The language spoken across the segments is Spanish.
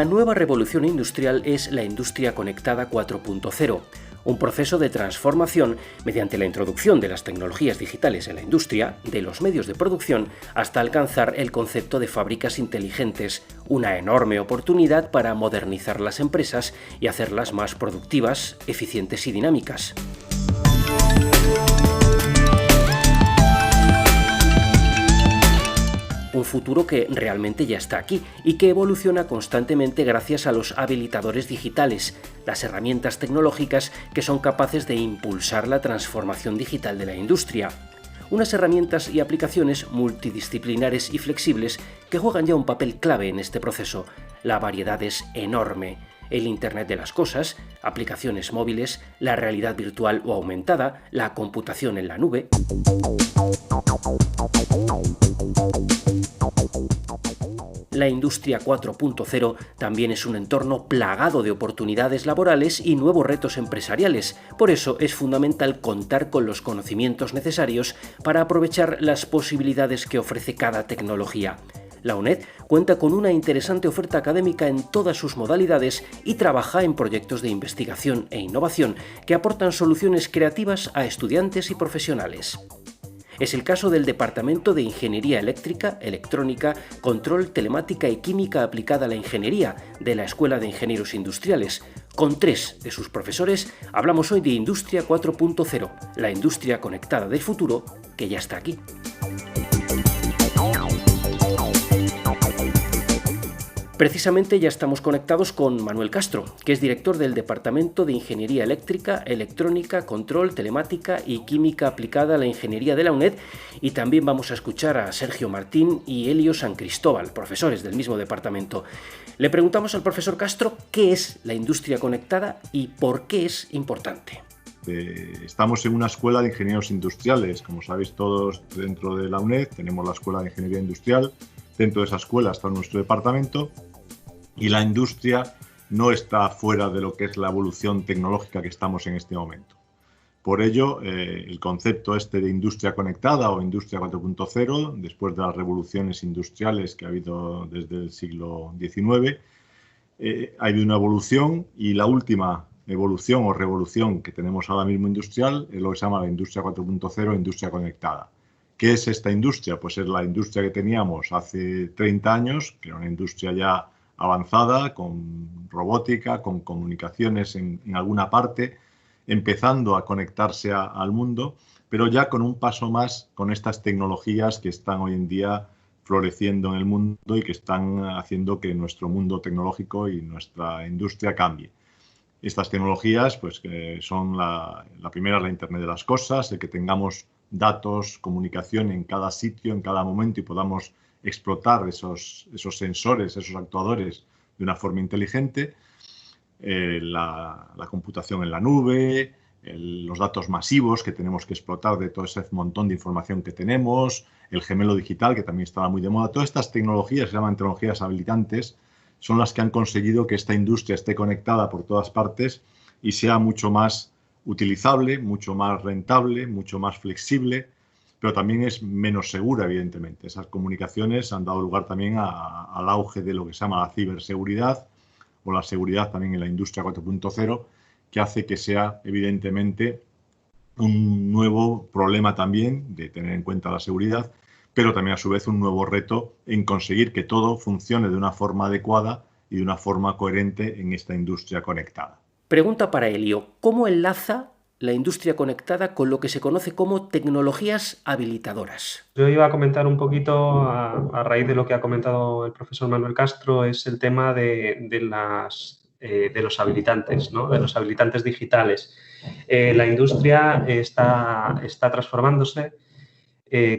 La nueva revolución industrial es la industria conectada 4.0, un proceso de transformación mediante la introducción de las tecnologías digitales en la industria, de los medios de producción, hasta alcanzar el concepto de fábricas inteligentes, una enorme oportunidad para modernizar las empresas y hacerlas más productivas, eficientes y dinámicas. Un futuro que realmente ya está aquí y que evoluciona constantemente gracias a los habilitadores digitales, las herramientas tecnológicas que son capaces de impulsar la transformación digital de la industria. Unas herramientas y aplicaciones multidisciplinares y flexibles que juegan ya un papel clave en este proceso. La variedad es enorme. El Internet de las cosas, aplicaciones móviles, la realidad virtual o aumentada, la computación en la nube. La industria 4.0 también es un entorno plagado de oportunidades laborales y nuevos retos empresariales. Por eso es fundamental contar con los conocimientos necesarios para aprovechar las posibilidades que ofrece cada tecnología. La UNED cuenta con una interesante oferta académica en todas sus modalidades y trabaja en proyectos de investigación e innovación que aportan soluciones creativas a estudiantes y profesionales. Es el caso del Departamento de Ingeniería Eléctrica, Electrónica, Control, Telemática y Química aplicada a la Ingeniería de la Escuela de Ingenieros Industriales. Con 3 de sus profesores hablamos hoy de Industria 4.0, la industria conectada del futuro que ya está aquí. Precisamente ya estamos conectados con Manuel Castro, que es director del Departamento de Ingeniería Eléctrica, Electrónica, Control, Telemática y Química aplicada a la Ingeniería de la UNED, y también vamos a escuchar a Sergio Martín y Elio San Cristóbal, profesores del mismo departamento. Le preguntamos al profesor Castro qué es la industria conectada y por qué es importante. Estamos en una escuela de ingenieros industriales, como sabéis todos dentro de la UNED tenemos la Escuela de Ingeniería Industrial. Dentro de esa escuela está nuestro departamento y la industria no está fuera de lo que es la evolución tecnológica que estamos en este momento. Por ello, el concepto de industria conectada o industria 4.0, después de las revoluciones industriales que ha habido desde el siglo XIX, ha habido una evolución y la última evolución o revolución que tenemos ahora mismo industrial es lo que se llama la industria 4.0, industria conectada. ¿Qué es esta industria? Pues es la industria que teníamos hace 30 años, que era una industria ya avanzada, con robótica, con comunicaciones en alguna parte, empezando a conectarse al mundo, pero ya con un paso más con estas tecnologías que están hoy en día floreciendo en el mundo y que están haciendo que nuestro mundo tecnológico y nuestra industria cambie. Estas tecnologías pues, son la primera, la Internet de las cosas, el que tengamos datos, comunicación en cada sitio, en cada momento y podamos explotar esos sensores, esos actuadores de una forma inteligente, la computación en la nube, los datos masivos que tenemos que explotar de todo ese montón de información que tenemos, el gemelo digital que también estaba muy de moda. Todas estas tecnologías, se llaman tecnologías habilitantes, son las que han conseguido que esta industria esté conectada por todas partes y sea mucho más utilizable, mucho más rentable, mucho más flexible, pero también es menos segura, evidentemente. Esas comunicaciones han dado lugar también al auge de lo que se llama la ciberseguridad o la seguridad también en la industria 4.0, que hace que sea, evidentemente, un nuevo problema también de tener en cuenta la seguridad, pero también a su vez un nuevo reto en conseguir que todo funcione de una forma adecuada y de una forma coherente en esta industria conectada. Pregunta para Elio, ¿cómo enlaza la industria conectada con lo que se conoce como tecnologías habilitadoras? Yo iba a comentar un poquito, a raíz de lo que ha comentado el profesor Manuel Castro, es el tema de los habilitantes, ¿no? De los habilitantes digitales. La industria está transformándose.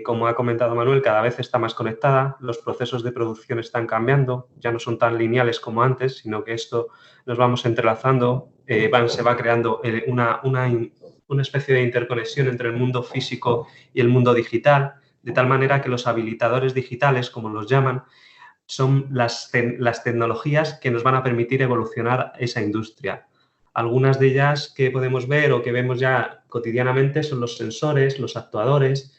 Como ha comentado Manuel, cada vez está más conectada, los procesos de producción están cambiando, ya no son tan lineales como antes, sino que esto nos vamos entrelazando, se va creando una especie de interconexión entre el mundo físico y el mundo digital, de tal manera que los habilitadores digitales, como los llaman, son las tecnologías que nos van a permitir evolucionar esa industria. Algunas de ellas que podemos ver o que vemos ya cotidianamente son los sensores, los actuadores,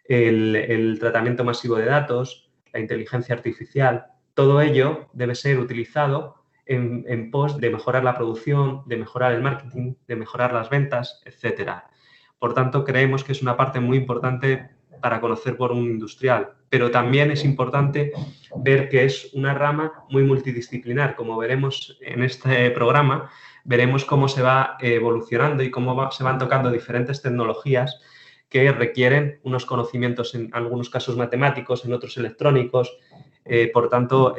el tratamiento masivo de datos, la inteligencia artificial. Todo ello debe ser utilizado en pos de mejorar la producción, de mejorar el marketing, de mejorar las ventas, etcétera. Por tanto, creemos que es una parte muy importante para conocer por un industrial, pero también es importante ver que es una rama muy multidisciplinar. Como veremos en este programa, veremos cómo se va evolucionando y cómo se van tocando diferentes tecnologías que requieren unos conocimientos, en algunos casos matemáticos, en otros electrónicos. Por tanto,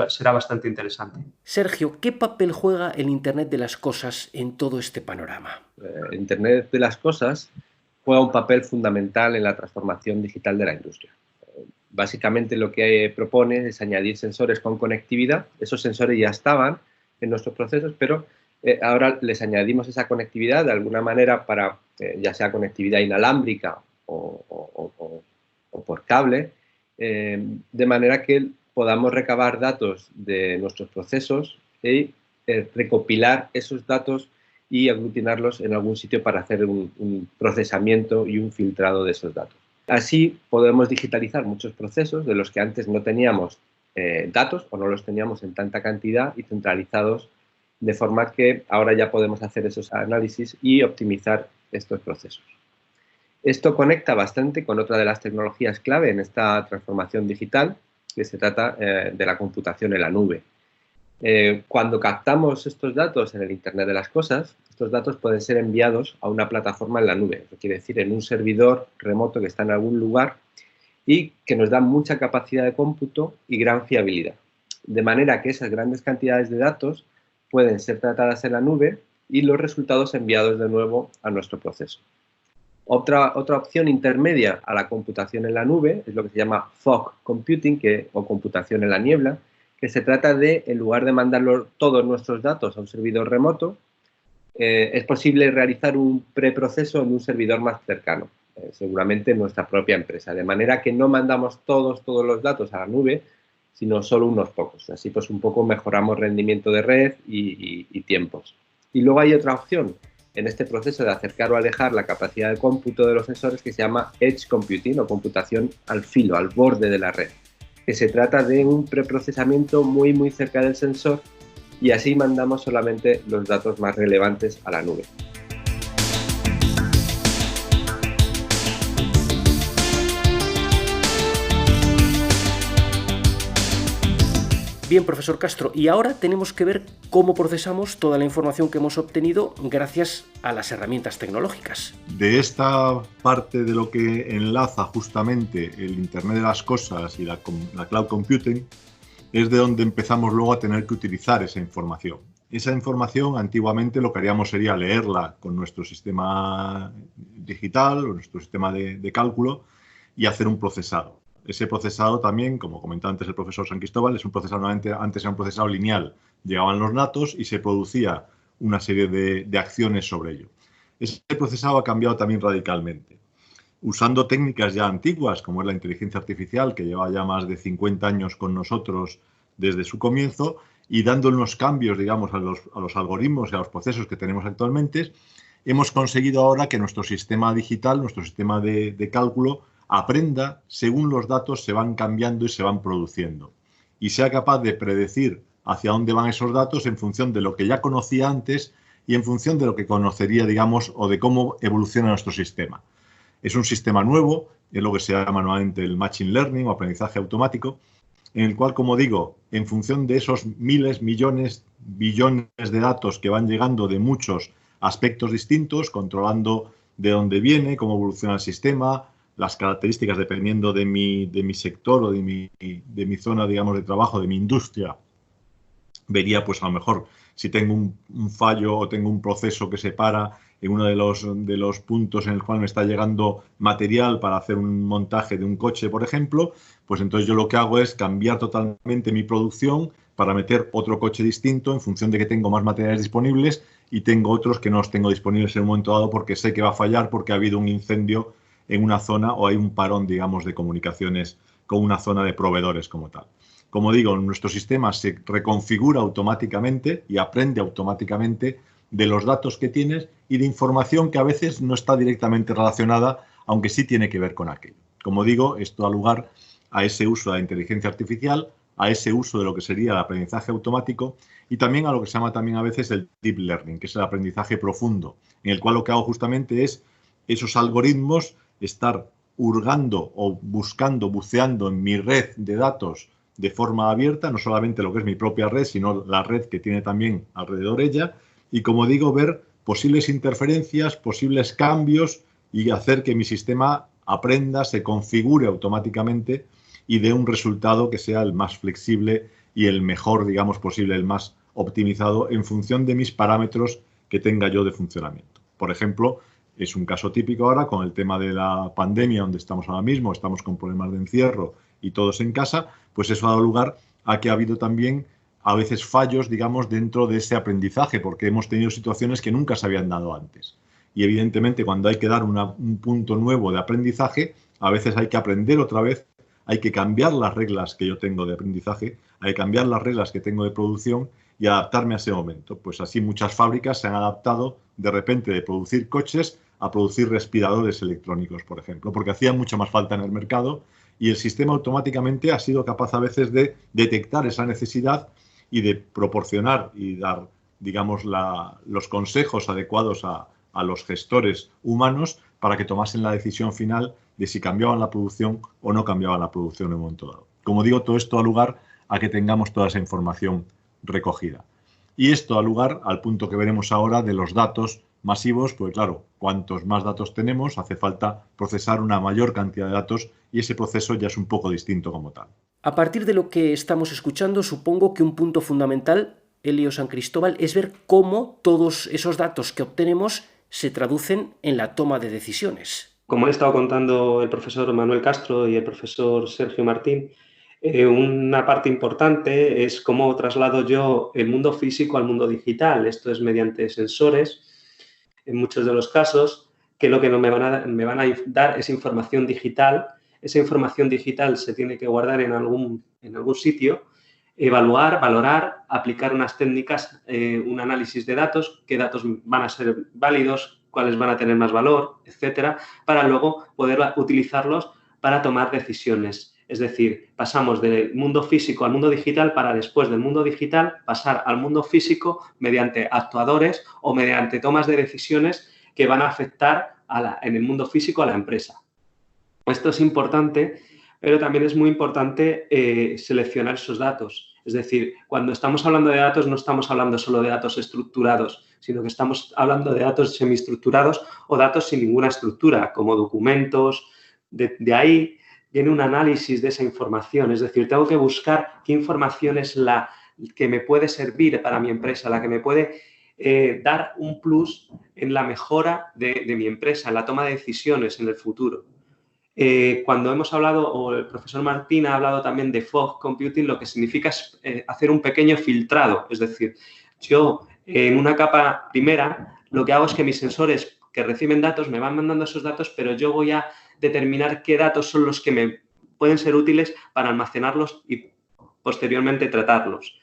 será bastante interesante. Sergio, ¿qué papel juega el Internet de las cosas en todo este panorama? Internet de las cosas juega un papel fundamental en la transformación digital de la industria. Básicamente lo que propone es añadir sensores con conectividad. Esos sensores ya estaban en nuestros procesos, pero ahora les añadimos esa conectividad de alguna manera para, ya sea conectividad inalámbrica o por cable, de manera que podamos recabar datos de nuestros procesos y recopilar esos datos y aglutinarlos en algún sitio para hacer un procesamiento y un filtrado de esos datos. Así podemos digitalizar muchos procesos de los que antes no teníamos datos o no los teníamos en tanta cantidad y centralizados, de forma que ahora ya podemos hacer esos análisis y optimizar estos procesos. Esto conecta bastante con otra de las tecnologías clave en esta transformación digital, que se trata de la computación en la nube. Cuando captamos estos datos en el Internet de las cosas, estos datos pueden ser enviados a una plataforma en la nube, eso quiere decir en un servidor remoto que está en algún lugar y que nos da mucha capacidad de cómputo y gran fiabilidad. De manera que esas grandes cantidades de datos pueden ser tratadas en la nube y los resultados enviados de nuevo a nuestro proceso. Otra opción intermedia a la computación en la nube es lo que se llama fog computing o computación en la niebla, que se trata de, en lugar de mandar todos nuestros datos a un servidor remoto, es posible realizar un preproceso en un servidor más cercano, seguramente en nuestra propia empresa, de manera que no mandamos todos los datos a la nube, sino solo unos pocos. Así pues un poco mejoramos rendimiento de red y tiempos. Y luego hay otra opción en este proceso de acercar o alejar la capacidad de cómputo de los sensores que se llama edge computing o computación al filo, al borde de la red, que se trata de un preprocesamiento muy cerca del sensor y así mandamos solamente los datos más relevantes a la nube. Bien, profesor Castro, y ahora tenemos que ver cómo procesamos toda la información que hemos obtenido gracias a las herramientas tecnológicas. De esta parte de lo que enlaza justamente el Internet de las cosas y la cloud computing es de donde empezamos luego a tener que utilizar esa información. Esa información antiguamente lo que haríamos sería leerla con nuestro sistema digital o nuestro sistema de cálculo y hacer un procesado. Ese procesado también, como comentaba antes el profesor San Cristóbal, es un procesado, antes era un procesado lineal. Llegaban los datos y se producía una serie de acciones sobre ello. Ese procesado ha cambiado también radicalmente. Usando técnicas ya antiguas, como es la inteligencia artificial, que lleva ya más de 50 años con nosotros desde su comienzo, y dando unos cambios, digamos, a los algoritmos y a los procesos que tenemos actualmente, hemos conseguido ahora que nuestro sistema digital, nuestro sistema de cálculo, aprenda según los datos se van cambiando y se van produciendo y sea capaz de predecir hacia dónde van esos datos en función de lo que ya conocía antes y en función de lo que conocería, digamos, o de cómo evoluciona nuestro sistema. Es un sistema nuevo, es lo que se llama nuevamente el machine learning o aprendizaje automático, en el cual, como digo, en función de esos miles, millones, billones de datos que van llegando de muchos aspectos distintos, controlando de dónde viene, cómo evoluciona el sistema, las características dependiendo de mi sector o de mi zona, digamos, de trabajo, de mi industria, vería, pues a lo mejor, si tengo un fallo o tengo un proceso que se para en uno de los puntos en el cual me está llegando material para hacer un montaje de un coche, por ejemplo, pues entonces yo lo que hago es cambiar totalmente mi producción para meter otro coche distinto en función de que tengo más materiales disponibles y tengo otros que no los tengo disponibles en un momento dado porque sé que va a fallar porque ha habido un incendio en una zona o hay un parón, digamos, de comunicaciones con una zona de proveedores como tal. Como digo, nuestro sistema se reconfigura automáticamente y aprende automáticamente de los datos que tienes y de información que a veces no está directamente relacionada, aunque sí tiene que ver con aquello. Como digo, esto da lugar a ese uso de la inteligencia artificial a ese uso de lo que sería el aprendizaje automático y también a lo que se llama también a veces el deep learning, que es el aprendizaje profundo, en el cual lo que hago justamente es esos algoritmos, estar hurgando o buscando, buceando en mi red de datos de forma abierta, no solamente lo que es mi propia red, sino la red que tiene también alrededor ella, y como digo, ver posibles interferencias, posibles cambios y hacer que mi sistema aprenda, se configure automáticamente y dé un resultado que sea el más flexible y el mejor, digamos, posible, el más optimizado en función de mis parámetros que tenga yo de funcionamiento. Por ejemplo, es un caso típico ahora con el tema de la pandemia, donde estamos ahora mismo, estamos con problemas de encierro y todos en casa, pues eso ha dado lugar a que ha habido también a veces fallos, digamos, dentro de ese aprendizaje, porque hemos tenido situaciones que nunca se habían dado antes. Y evidentemente cuando hay que dar un punto nuevo de aprendizaje, a veces hay que aprender otra vez, hay que cambiar las reglas que yo tengo de aprendizaje, hay que cambiar las reglas que tengo de producción y adaptarme a ese momento. Pues así muchas fábricas se han adaptado de repente de producir coches a producir respiradores electrónicos, por ejemplo, porque hacía mucho más falta en el mercado y el sistema automáticamente ha sido capaz a veces de detectar esa necesidad y de proporcionar y dar, digamos, los consejos adecuados a los gestores humanos para que tomasen la decisión final de si cambiaban la producción o no cambiaban la producción en un momento dado. Como digo, todo esto da lugar a que tengamos toda esa información recogida. Y esto da lugar al punto que veremos ahora de los datos masivos, pues claro, cuantos más datos tenemos, hace falta procesar una mayor cantidad de datos y ese proceso ya es un poco distinto como tal. A partir de lo que estamos escuchando, supongo que un punto fundamental, Elio San Cristóbal, es ver cómo todos esos datos que obtenemos se traducen en la toma de decisiones. Como han estado contando el profesor Manuel Castro y el profesor Sergio Martín, una parte importante es cómo traslado yo el mundo físico al mundo digital. Esto es mediante sensores, en muchos de los casos, que lo que me van a dar es información digital. Esa información digital se tiene que guardar en algún sitio, evaluar, valorar, aplicar unas técnicas, un análisis de datos, qué datos van a ser válidos, cuáles van a tener más valor, etcétera, para luego poder utilizarlos para tomar decisiones. Es decir, pasamos del mundo físico al mundo digital para después del mundo digital pasar al mundo físico mediante actuadores o mediante tomas de decisiones que van a afectar en el mundo físico a la empresa. Esto es importante, pero también es muy importante seleccionar esos datos. Es decir, cuando estamos hablando de datos no estamos hablando solo de datos estructurados, sino que estamos hablando de datos semiestructurados o datos sin ninguna estructura, como documentos. De ahí viene un análisis de esa información. Es decir, tengo que buscar qué información es la que me puede servir para mi empresa, la que me puede dar un plus en la mejora de mi empresa, en la toma de decisiones en el futuro. Cuando hemos hablado, o el profesor Martín ha hablado también de fog computing, lo que significa es hacer un pequeño filtrado. Es decir, yo en una capa primera lo que hago es que mis sensores que reciben datos me van mandando esos datos, pero yo voy a determinar qué datos son los que me pueden ser útiles para almacenarlos y posteriormente tratarlos.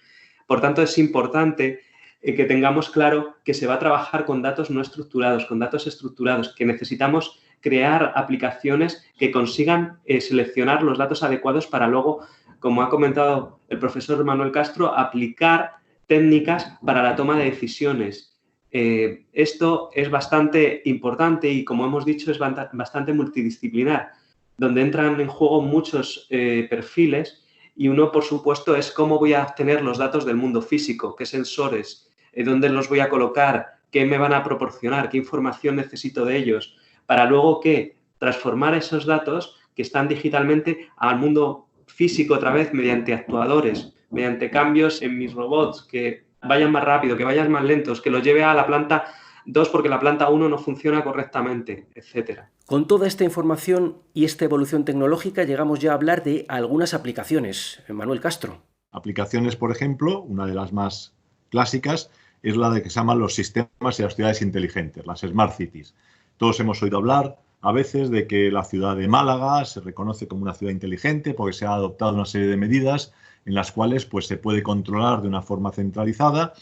Por tanto, es importante que tengamos claro que se va a trabajar con datos no estructurados, con datos estructurados, que necesitamos crear aplicaciones que consigan seleccionar los datos adecuados para luego, como ha comentado el profesor Manuel Castro, aplicar técnicas para la toma de decisiones. Esto es bastante importante y, como hemos dicho, es bastante multidisciplinar, donde entran en juego muchos perfiles y uno, por supuesto, es cómo voy a obtener los datos del mundo físico, qué sensores, dónde los voy a colocar, qué me van a proporcionar, qué información necesito de ellos, para luego ¿qué? Transformar esos datos que están digitalmente al mundo físico otra vez mediante actuadores, mediante cambios en mis robots que vayan más rápido, que vayan más lentos, que los lleve a la planta 2 porque la planta 1 no funciona correctamente, etcétera. Con toda esta información y esta evolución tecnológica llegamos ya a hablar de algunas aplicaciones. Manuel Castro. Aplicaciones, por ejemplo, una de las más clásicas es la de que se llaman los sistemas y las ciudades inteligentes, las Smart Cities. Todos hemos oído hablar a veces de que la ciudad de Málaga se reconoce como una ciudad inteligente porque se ha adoptado una serie de medidas en las cuales pues, se puede controlar de una forma centralizada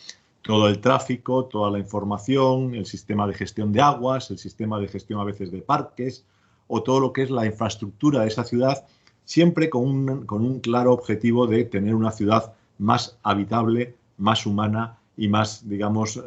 todo el tráfico, toda la información, el sistema de gestión de aguas, el sistema de gestión a veces de parques o todo lo que es la infraestructura de esa ciudad siempre con un claro objetivo de tener una ciudad más habitable, más humana y más, digamos,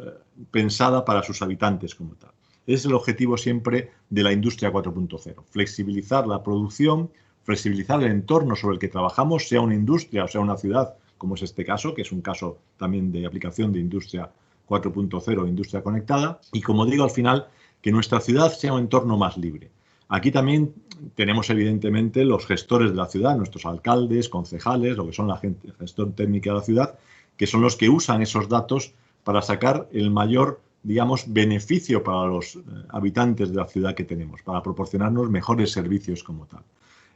pensada para sus habitantes como tal. Es el objetivo siempre de la industria 4.0, flexibilizar la producción, flexibilizar el entorno sobre el que trabajamos, sea una industria o sea una ciudad, como es este caso, que es un caso también de aplicación de industria 4.0, industria conectada, y como digo, al final, que nuestra ciudad sea un entorno más libre. Aquí también tenemos evidentemente los gestores de la ciudad, nuestros alcaldes, concejales, lo que son la gente, gestión técnica de la ciudad, que son los que usan esos datos para sacar el mayor, digamos, beneficio para los habitantes de la ciudad que tenemos, para proporcionarnos mejores servicios como tal.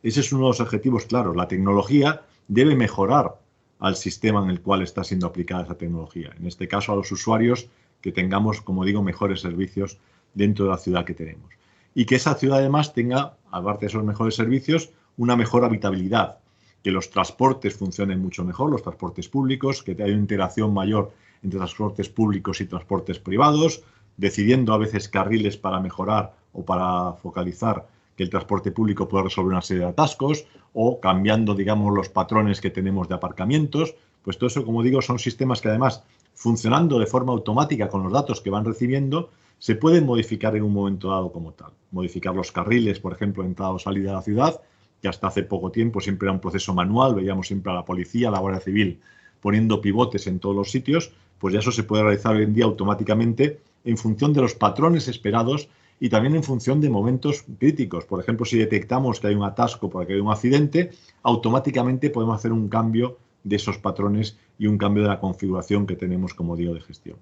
Ese es uno de los objetivos claros. La tecnología debe mejorar al sistema en el cual está siendo aplicada esa tecnología. En este caso, a los usuarios, que tengamos, como digo, mejores servicios dentro de la ciudad que tenemos. Y que esa ciudad además tenga, aparte de esos mejores servicios, una mejor habitabilidad, que los transportes funcionen mucho mejor, los transportes públicos, que haya una interacción mayor entre transportes públicos y transportes privados, decidiendo a veces carriles para mejorar o para focalizar que el transporte público pueda resolver una serie de atascos, o cambiando, digamos, los patrones que tenemos de aparcamientos. Pues todo eso, como digo, son sistemas que además, funcionando de forma automática con los datos que van recibiendo, se pueden modificar en un momento dado como tal. Modificar los carriles, por ejemplo, entrada o salida de la ciudad, que hasta hace poco tiempo siempre era un proceso manual, veíamos siempre a la policía, a la Guardia Civil poniendo pivotes en todos los sitios, pues ya eso se puede realizar hoy en día automáticamente en función de los patrones esperados y también en función de momentos críticos. Por ejemplo, si detectamos que hay un atasco porque hay un accidente, automáticamente podemos hacer un cambio de esos patrones y un cambio de la configuración que tenemos como digo de gestión.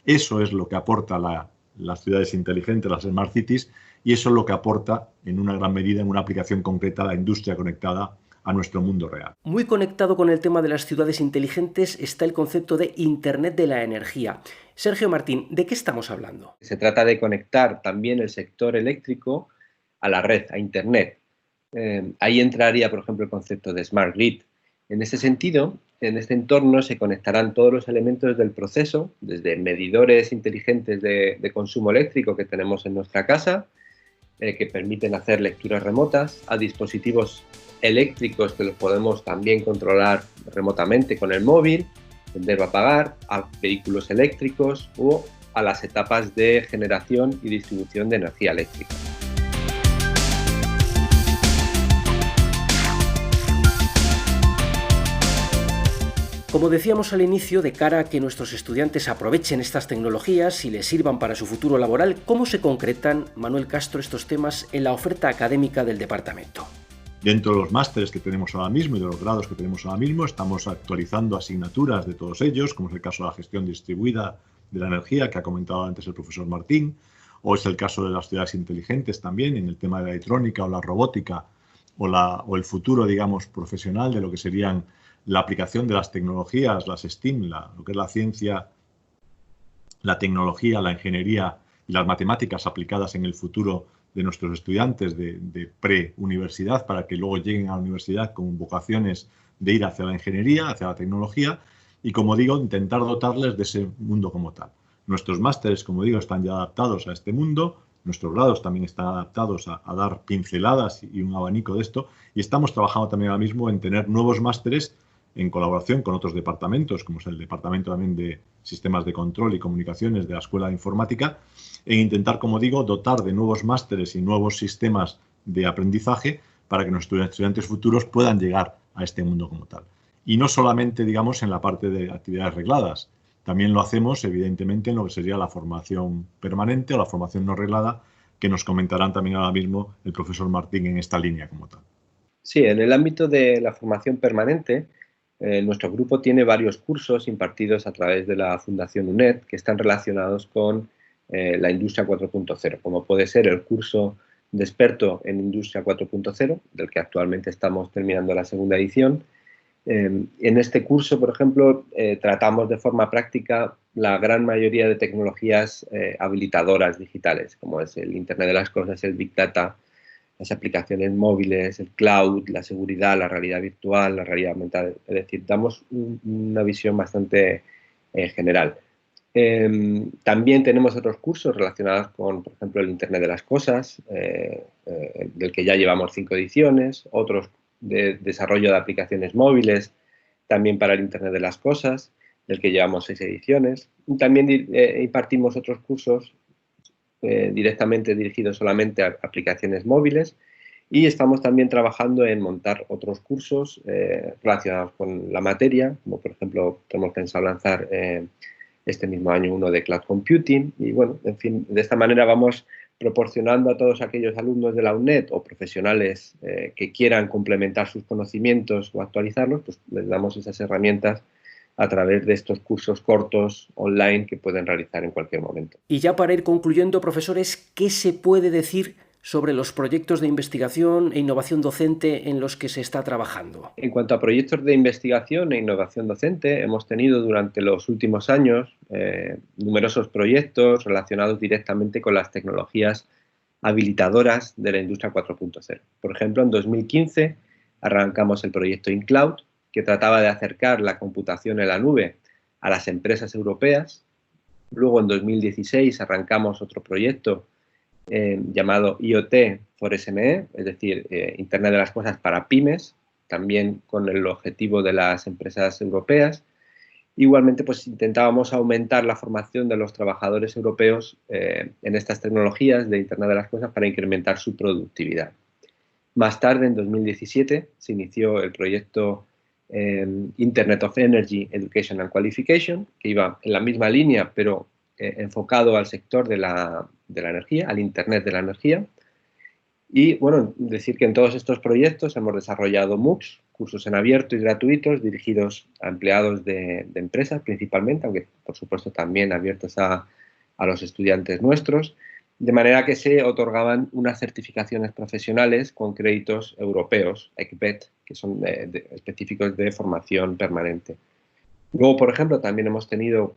Eso es lo que aporta las ciudades inteligentes, las Smart Cities, y eso es lo que aporta en una gran medida, en una aplicación concreta, la industria conectada a nuestro mundo real. Muy conectado con el tema de las ciudades inteligentes está el concepto de Internet de la energía. Sergio Martín, ¿de qué estamos hablando? Se trata de conectar también el sector eléctrico a la red, a Internet. Ahí entraría, por ejemplo, el concepto de Smart Grid. En ese sentido, en este entorno se conectarán todos los elementos del proceso, desde medidores inteligentes de consumo eléctrico que tenemos en nuestra casa, que permiten hacer lecturas remotas, a dispositivos eléctricos que los podemos también controlar remotamente con el móvil, prender o apagar, a vehículos eléctricos o a las etapas de generación y distribución de energía eléctrica. Como decíamos al inicio, de cara a que nuestros estudiantes aprovechen estas tecnologías y les sirvan para su futuro laboral, ¿cómo se concretan, Manuel Castro, estos temas en la oferta académica del departamento? Dentro de los másteres que tenemos ahora mismo y de los grados que tenemos ahora mismo, estamos actualizando asignaturas de todos ellos, como es el caso de la gestión distribuida de la energía, que ha comentado antes el profesor Martín, o es el caso de las ciudades inteligentes también, en el tema de la electrónica o la robótica, o el futuro, digamos, profesional de lo que serían la aplicación de las tecnologías, las STEAM, lo que es la ciencia, la tecnología, la ingeniería y las matemáticas aplicadas en el futuro de nuestros estudiantes de pre-universidad, para que luego lleguen a la universidad con vocaciones de ir hacia la ingeniería, hacia la tecnología, y como digo, intentar dotarles de ese mundo como tal. Nuestros másteres, como digo, están ya adaptados a este mundo, nuestros grados también están adaptados a dar pinceladas y un abanico de esto, y estamos trabajando también ahora mismo en tener nuevos másteres en colaboración con otros departamentos, como es el departamento también de sistemas de control y comunicaciones de la Escuela de Informática, en intentar, como digo, dotar de nuevos másteres y nuevos sistemas de aprendizaje para que nuestros estudiantes futuros puedan llegar a este mundo como tal. Y no solamente, digamos, en la parte de actividades regladas, también lo hacemos, evidentemente, en lo que sería la formación permanente o la formación no reglada, que nos comentarán también ahora mismo el profesor Martín en esta línea como tal. Sí, en el ámbito de la formación permanente, nuestro grupo tiene varios cursos impartidos a través de la Fundación UNED que están relacionados con la Industria 4.0, como puede ser el curso de experto en Industria 4.0, del que actualmente estamos terminando la segunda edición. En este curso, por ejemplo, tratamos de forma práctica la gran mayoría de tecnologías habilitadoras digitales, como es el Internet de las Cosas, el Big Data, las aplicaciones móviles, el cloud, la seguridad, la realidad virtual, la realidad aumentada. Es decir, damos una visión bastante general. También tenemos otros cursos relacionados con, por ejemplo, el Internet de las Cosas, del que ya llevamos 5 ediciones, otros de desarrollo de aplicaciones móviles, también para el Internet de las Cosas, del que llevamos 6 ediciones. También impartimos otros cursos directamente dirigidos solamente a aplicaciones móviles, y estamos también trabajando en montar otros cursos relacionados con la materia, como por ejemplo tenemos pensado lanzar este mismo año uno de Cloud Computing. Y bueno, en fin, de esta manera vamos proporcionando a todos aquellos alumnos de la UNED o profesionales que quieran complementar sus conocimientos o actualizarlos, pues les damos esas herramientas a través de estos cursos cortos online que pueden realizar en cualquier momento. Y ya para ir concluyendo, profesores, ¿qué se puede decir sobre los proyectos de investigación e innovación docente en los que se está trabajando? En cuanto a proyectos de investigación e innovación docente, hemos tenido durante los últimos años numerosos proyectos relacionados directamente con las tecnologías habilitadoras de la industria 4.0. Por ejemplo, en 2015 arrancamos el proyecto InCloud, que trataba de acercar la computación en la nube a las empresas europeas. Luego, en 2016, arrancamos otro proyecto llamado IoT for SME, es decir, Internet de las Cosas para pymes, también con el objetivo de las empresas europeas. Igualmente, pues intentábamos aumentar la formación de los trabajadores europeos en estas tecnologías de Internet de las Cosas para incrementar su productividad. Más tarde, en 2017, se inició el proyecto Internet of Energy, Education and Qualification, que iba en la misma línea, pero enfocado al sector de la energía, al Internet de la energía. Y, bueno, decir que en todos estos proyectos hemos desarrollado MOOCs, cursos en abierto y gratuitos, dirigidos a empleados de empresas principalmente, aunque, por supuesto, también abiertos a los estudiantes nuestros, de manera que se otorgaban unas certificaciones profesionales con créditos europeos, ECPET, que son específicos de formación permanente. Luego, por ejemplo, también hemos tenido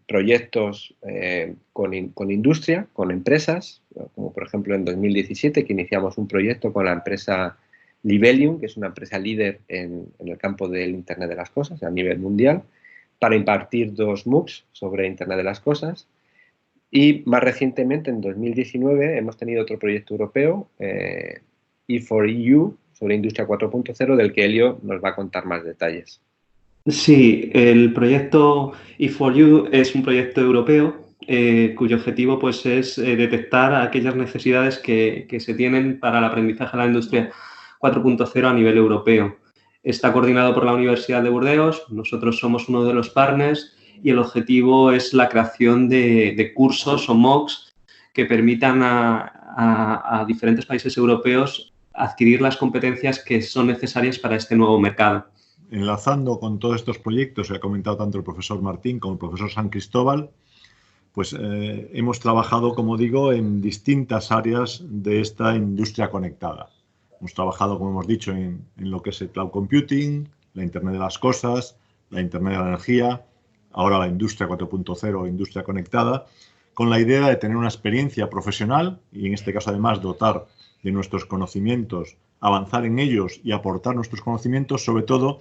proyectos con industria, con empresas, como por ejemplo en 2017, que iniciamos un proyecto con la empresa Libelium, que es una empresa líder en el campo del Internet de las Cosas a nivel mundial, para impartir 2 MOOCs sobre Internet de las Cosas. Y más recientemente, en 2019, hemos tenido otro proyecto europeo, E4EU, sobre Industria 4.0, del que Elio nos va a contar más detalles. Sí, el proyecto E4U es un proyecto europeo cuyo objetivo pues, es detectar aquellas necesidades que se tienen para el aprendizaje de la industria 4.0 a nivel europeo. Está coordinado por la Universidad de Burdeos, nosotros somos uno de los partners y el objetivo es la creación de cursos o MOOCs que permitan a diferentes países europeos adquirir las competencias que son necesarias para este nuevo mercado. Enlazando con todos estos proyectos que ha comentado tanto el profesor Martín como el profesor San Cristóbal, pues hemos trabajado, como digo, en distintas áreas de esta industria conectada. Hemos trabajado, como hemos dicho, en lo que es el cloud computing, la Internet de las Cosas, la Internet de la energía, ahora la industria 4.0 o industria conectada, con la idea de tener una experiencia profesional y, en este caso, además, dotar de nuestros conocimientos, avanzar en ellos y aportar nuestros conocimientos, sobre todo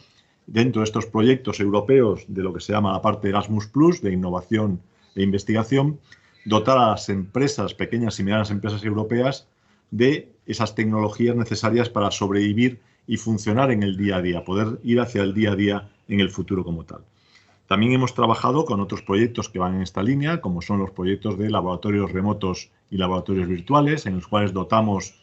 dentro de estos proyectos europeos de lo que se llama la parte Erasmus+, de innovación e investigación, dotar a las empresas, pequeñas y medianas empresas europeas, de esas tecnologías necesarias para sobrevivir y funcionar en el día a día, poder ir hacia el día a día en el futuro como tal. También hemos trabajado con otros proyectos que van en esta línea, como son los proyectos de laboratorios remotos y laboratorios virtuales, en los cuales dotamos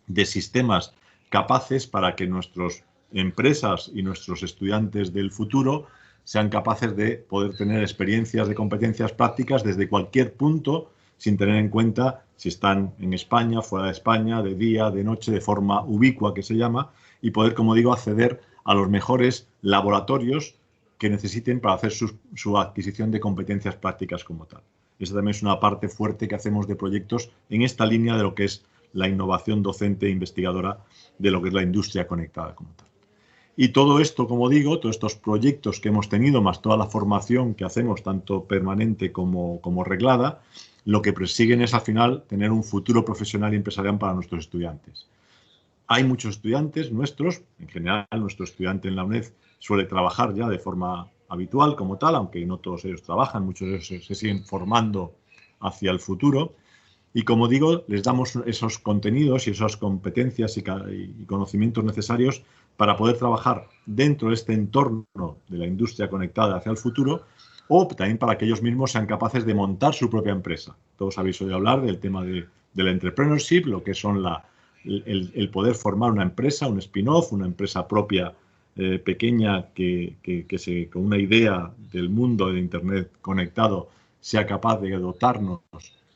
de sistemas capaces para que nuestras empresas y nuestros estudiantes del futuro sean capaces de poder tener experiencias de competencias prácticas desde cualquier punto, sin tener en cuenta si están en España, fuera de España, de día, de noche, de forma ubicua que se llama, y poder, como digo, acceder a los mejores laboratorios que necesiten para hacer su adquisición de competencias prácticas como tal. Esa también es una parte fuerte que hacemos de proyectos en esta línea de lo que es la innovación docente e investigadora de lo que es la industria conectada como tal. Y todo esto, como digo, todos estos proyectos que hemos tenido, más toda la formación que hacemos, tanto permanente como reglada, lo que persiguen es al final tener un futuro profesional y empresarial para nuestros estudiantes. Hay muchos estudiantes nuestros, en general nuestro estudiante en la UNED suele trabajar ya de forma habitual como tal, aunque no todos ellos trabajan, muchos de ellos se siguen formando hacia el futuro. Y como digo, les damos esos contenidos y esas competencias y conocimientos necesarios para poder trabajar dentro de este entorno de la industria conectada hacia el futuro, o también para que ellos mismos sean capaces de montar su propia empresa. Todos habéis oído hablar del tema del entrepreneurship, lo que son el poder formar una empresa, un spin-off, una empresa propia pequeña con una idea del mundo de Internet conectado sea capaz de dotarnos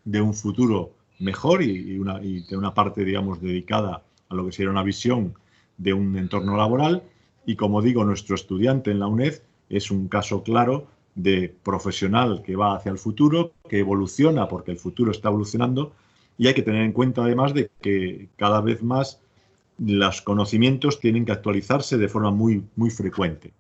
de un futuro mejor y de una parte, digamos, dedicada a lo que sería una visión de un entorno laboral. Y como digo, nuestro estudiante en la UNED es un caso claro de profesional que va hacia el futuro, que evoluciona porque el futuro está evolucionando, y hay que tener en cuenta además de que cada vez más los conocimientos tienen que actualizarse de forma muy, muy frecuente.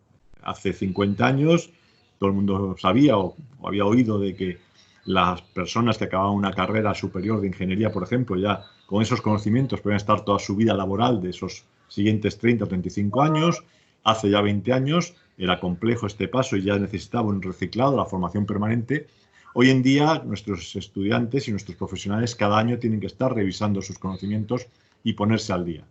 Hace 50 años todo el mundo sabía o había oído de que las personas que acababan una carrera superior de ingeniería, por ejemplo, ya con esos conocimientos podían estar toda su vida laboral de esos siguientes 30 o 35 años. Hace ya 20 años era complejo este paso y ya necesitaba un reciclado, la formación permanente. Hoy en día nuestros estudiantes y nuestros profesionales cada año tienen que estar revisando sus conocimientos y ponerse al día.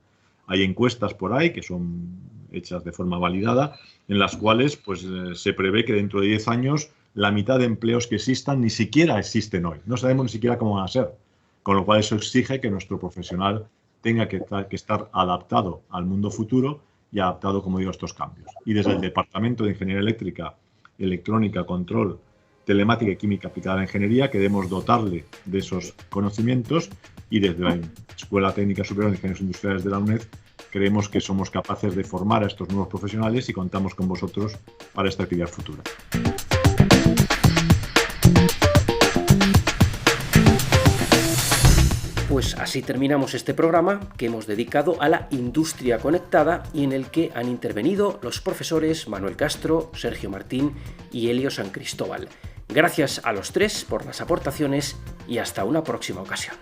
Hay encuestas por ahí que son hechas de forma validada, en las cuales pues, se prevé que dentro de 10 años la mitad de empleos que existan ni siquiera existen hoy. No sabemos ni siquiera cómo van a ser. Con lo cual eso exige que nuestro profesional tenga que estar adaptado al mundo futuro y adaptado, como digo, a estos cambios. Y desde el Departamento de Ingeniería Eléctrica, Electrónica, Control, Telemática y Química aplicada a la ingeniería, queremos dotarle de esos conocimientos, y desde la Escuela Técnica Superior de Ingenieros Industriales de la UNED creemos que somos capaces de formar a estos nuevos profesionales y contamos con vosotros para esta actividad futura. Pues así terminamos este programa que hemos dedicado a la industria conectada y en el que han intervenido los profesores Manuel Castro, Sergio Martín y Elio San Cristóbal. Gracias a los tres por las aportaciones y hasta una próxima ocasión.